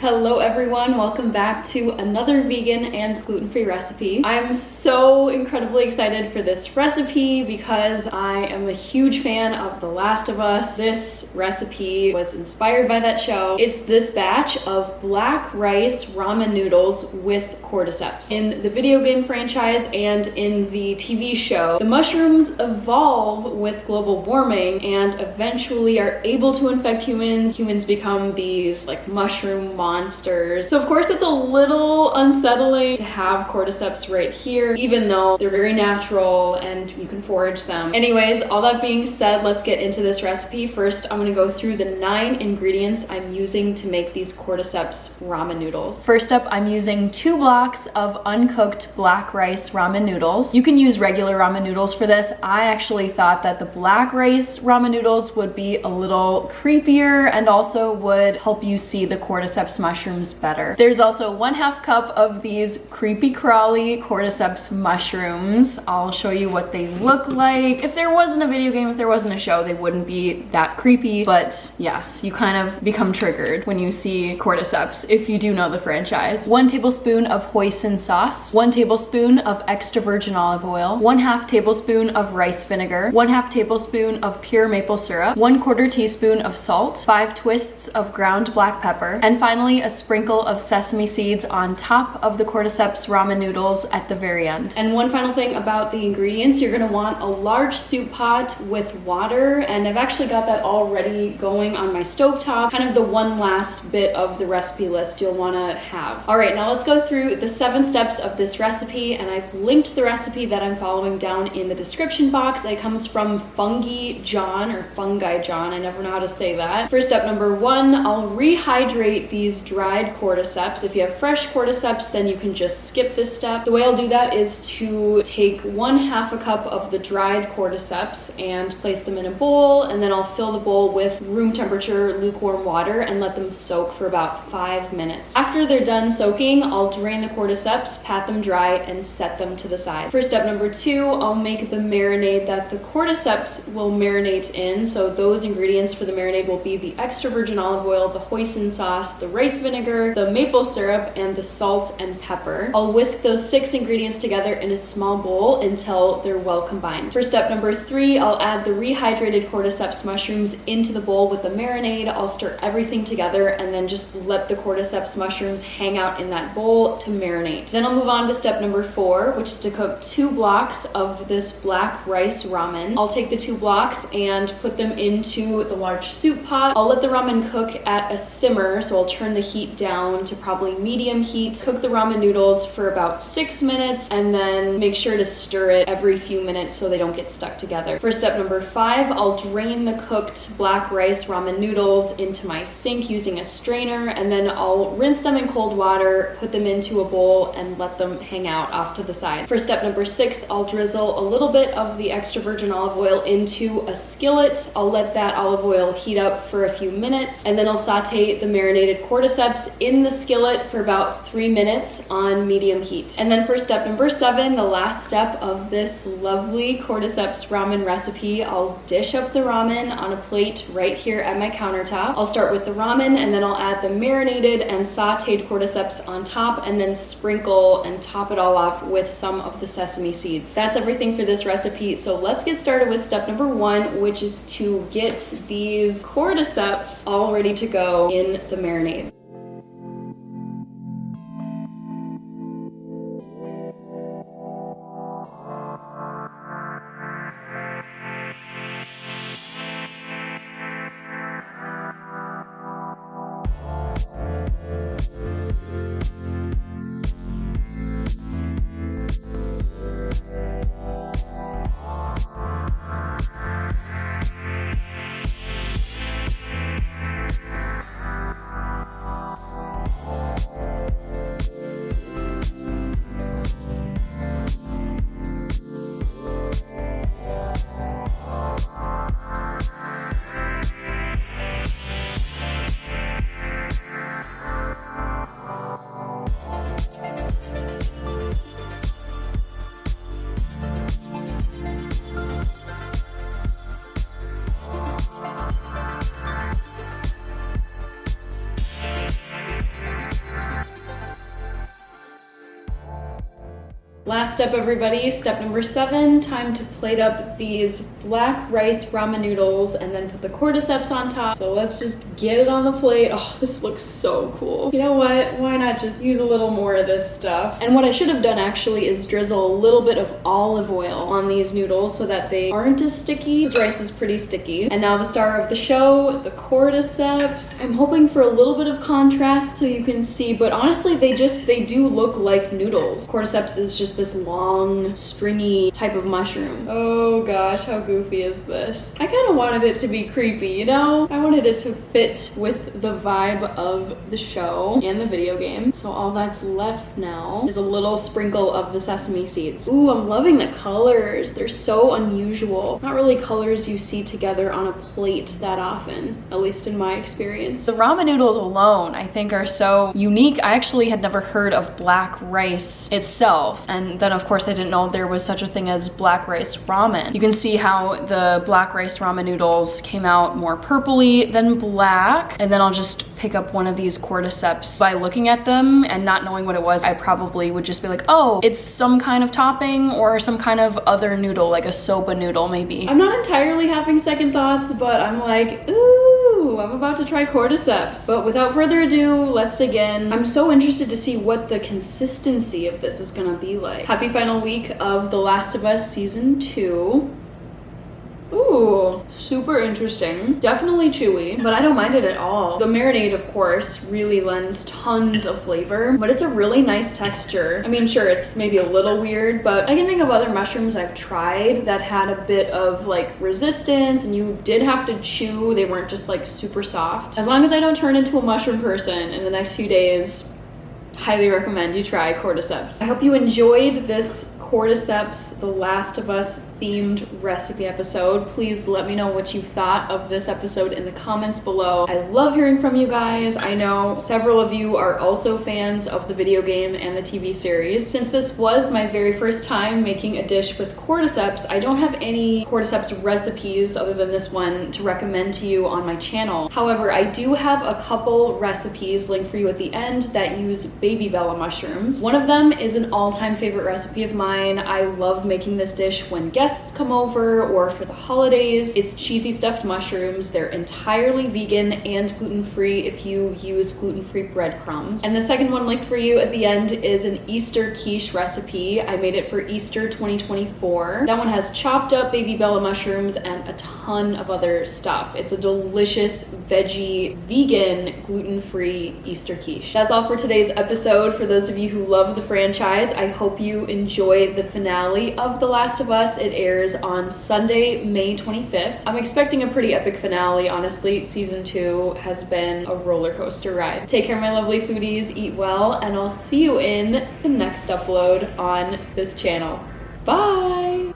Hello everyone, welcome back to another vegan and gluten-free recipe. I'm so incredibly excited for this recipe because I am a huge fan of The Last of Us. This recipe was inspired by that show. It's this batch of black rice ramen noodles with cordyceps. In the video game franchise and in the TV show, the mushrooms evolve with global warming and eventually are able to infect humans. Humans become these like mushroom monsters. So of course it's a little unsettling to have cordyceps right here, even though they're very natural and you can forage them. Anyways, all that being said, let's get into this recipe. First, I'm gonna go through the 9 ingredients I'm using to make these cordyceps ramen noodles. First up, I'm using 2 blocks of uncooked black rice ramen noodles. You can use regular ramen noodles for this. I actually thought that the black rice ramen noodles would be a little creepier and also would help you see the cordyceps mushrooms better. There's also 1/2 cup of these creepy crawly cordyceps mushrooms. I'll show you what they look like. If there wasn't a video game, if there wasn't a show, they wouldn't be that creepy, but yes, you kind of become triggered when you see cordyceps if you do know the franchise. 1 tablespoon of hoisin sauce, 1 tablespoon of extra virgin olive oil, 1/2 tablespoon of rice vinegar, 1/2 tablespoon of pure maple syrup, 1/4 teaspoon of salt, 5 twists of ground black pepper, and finally a sprinkle of sesame seeds on top of the cordyceps ramen noodles at the very end. And one final thing about the ingredients, you're gonna want a large soup pot with water, and I've actually got that already going on my stovetop, kind of the one last bit of the recipe list you'll wanna have. All right, now let's go through the 7 steps of this recipe, and I've linked the recipe that I'm following down in the description box. It comes from Fungi John, I never know how to say that. For step number 1, I'll rehydrate these dried cordyceps. If you have fresh cordyceps, then you can just skip this step. The way I'll do that is to take 1/2 cup of the dried cordyceps and place them in a bowl, and then I'll fill the bowl with room temperature lukewarm water and let them soak for about 5 minutes. After they're done soaking, I'll drain the cordyceps, pat them dry, and set them to the side. For step number 2, I'll make the marinade that the cordyceps will marinate in. So those ingredients for the marinade will be the extra virgin olive oil, the hoisin sauce, the rice vinegar, the maple syrup, and the salt and pepper. I'll whisk those 6 ingredients together in a small bowl until they're well combined. For step number 3, I'll add the rehydrated cordyceps mushrooms into the bowl with the marinade. I'll stir everything together and then just let the cordyceps mushrooms hang out in that bowl to marinate. Then I'll move on to step number 4, which is to cook 2 blocks of this black rice ramen. I'll take the 2 blocks and put them into the large soup pot. I'll let the ramen cook at a simmer, so I'll turn the heat down to probably medium heat. Cook the ramen noodles for about 6 minutes and then make sure to stir it every few minutes so they don't get stuck together. For step number 5, I'll drain the cooked black rice ramen noodles into my sink using a strainer, and then I'll rinse them in cold water, put them into a bowl, and let them hang out off to the side. For step number 6, I'll drizzle a little bit of the extra virgin olive oil into a skillet. I'll let that olive oil heat up for a few minutes, and then I'll saute the marinated cordyceps in the skillet for about 3 minutes on medium heat. And then for step number 7, the last step of this lovely cordyceps ramen recipe, I'll dish up the ramen on a plate right here at my countertop. I'll start with the ramen, and then I'll add the marinated and sauteed cordyceps on top, and then sprinkle and top it all off with some of the sesame seeds. That's everything for this recipe, so let's get started with step number 1, which is to get these cordyceps all ready to go in the marinade. Last step, everybody, step number 7, time to plate up these black rice ramen noodles and then put the cordyceps on top. So let's just get it on the plate. Oh, this looks so cool. You know what? Why not just use a little more of this stuff? And what I should have done actually is drizzle a little bit of olive oil on these noodles so that they aren't as sticky. This rice is pretty sticky. And now the star of the show, the cordyceps. I'm hoping for a little bit of contrast so you can see, but honestly, they do look like noodles. Cordyceps is just this long, stringy type of mushroom. Oh gosh, how goofy is this? I kind of wanted it to be creepy, you know? I wanted it to fit with the vibe of the show and the video game. So all that's left now is a little sprinkle of the sesame seeds. Ooh, I'm loving the colors. They're so unusual. Not really colors you see together on a plate that often, at least in my experience. The ramen noodles alone, I think, are so unique. I actually had never heard of black rice itself. And then of course I didn't know there was such a thing as black rice ramen. You can see how the black rice ramen noodles came out more purpley than black. And then I'll just pick up one of these cordyceps. By looking at them and not knowing what it was, I probably would just be like, oh, it's some kind of topping or some kind of other noodle, like a soba noodle maybe. I'm not entirely having second thoughts, but I'm like, ooh, I'm about to try cordyceps. But without further ado, let's dig in. I'm so interested to see what the consistency of this is gonna be like. Happy final week of The Last of Us Season 2. Ooh, super interesting. Definitely chewy, but I don't mind it at all. The marinade, of course, really lends tons of flavor, but it's a really nice texture. I mean, sure, it's maybe a little weird, but I can think of other mushrooms I've tried that had a bit of like resistance and you did have to chew. They weren't just like super soft. As long as I don't turn into a mushroom person in the next few days, highly recommend you try cordyceps. I hope you enjoyed this cordyceps The Last of Us themed recipe episode. Please let me know what you thought of this episode in the comments below. I love hearing from you guys. I know several of you are also fans of the video game and the TV series. Since this was my very first time making a dish with cordyceps, I don't have any cordyceps recipes other than this one to recommend to you on my channel. However, I do have a couple recipes linked for you at the end that use baby bella mushrooms. One of them is an all-time favorite recipe of mine. I love making this dish when guests come over or for the holidays. It's cheesy stuffed mushrooms. They're entirely vegan and gluten-free if you use gluten-free breadcrumbs. And the second one linked for you at the end is an Easter quiche recipe. I made it for Easter 2024. That one has chopped up baby bella mushrooms and a ton of other stuff. It's a delicious veggie, vegan, gluten-free Easter quiche. That's all for today's episode. For those of you who love the franchise, I hope you enjoy the finale of The Last of Us. It airs on Sunday, May 25th. I'm expecting a pretty epic finale, honestly. Season 2 has been a roller coaster ride. Take care, my lovely foodies, eat well, and I'll see you in the next upload on this channel. Bye!